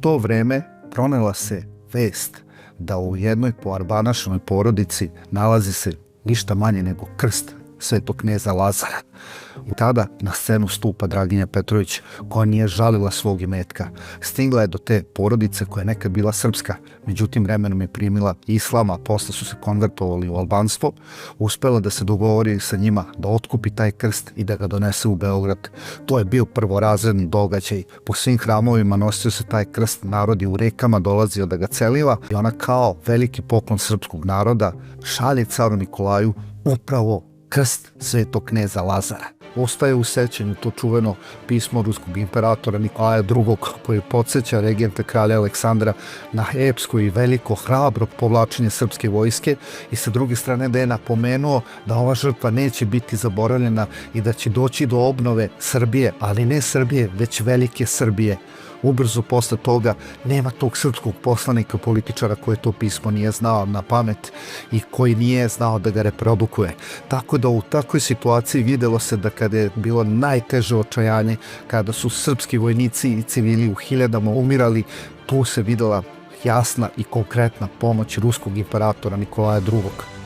to vreme pronela se vest da u jednoj poarbanašnoj porodici nalazi se ništa manje nego krst svetog kneza Lazara. Tada na scenu stupa Draginja Petrović, koja nije žalila svog imetka. Stigla je do te porodice koja je nekad bila srpska, međutim vremenom je primila islam, a posle su se konvertovali u albanstvo. Uspela da se dogovori sa njima da otkupi taj krst i da ga donese u Beograd. To je bio prvorazredni događaj. Po svim hramovima nosio se taj krst, narod je u rekama dolazio da ga celiva i ona kao veliki poklon srpskog naroda šalje caru Nikolaju upravo krst svetog kneza Lazara. Ostaje u sećanju to čuveno pismo ruskog imperatora Nikolaja II. Koji podsjeća regenta kralja Aleksandra na epsko i veliko hrabro povlačenje srpske vojske i sa druge strane da je napomenuo da ova žrtva neće biti zaboravljena i da će doći do obnove Srbije, ali ne Srbije, već velike Srbije. Ubrzo posle toga nema tog srpskog poslanika, političara koji to pismo nije znao na pamet i koji nije znao da ga reprodukuje. Tako da u takvoj situaciji videlo se da kada je bilo najteže očajanje, kada su srpski vojnici i civili u hiljadama umirali, tu se videla jasna i konkretna pomoć ruskog imperatora Nikolaja II.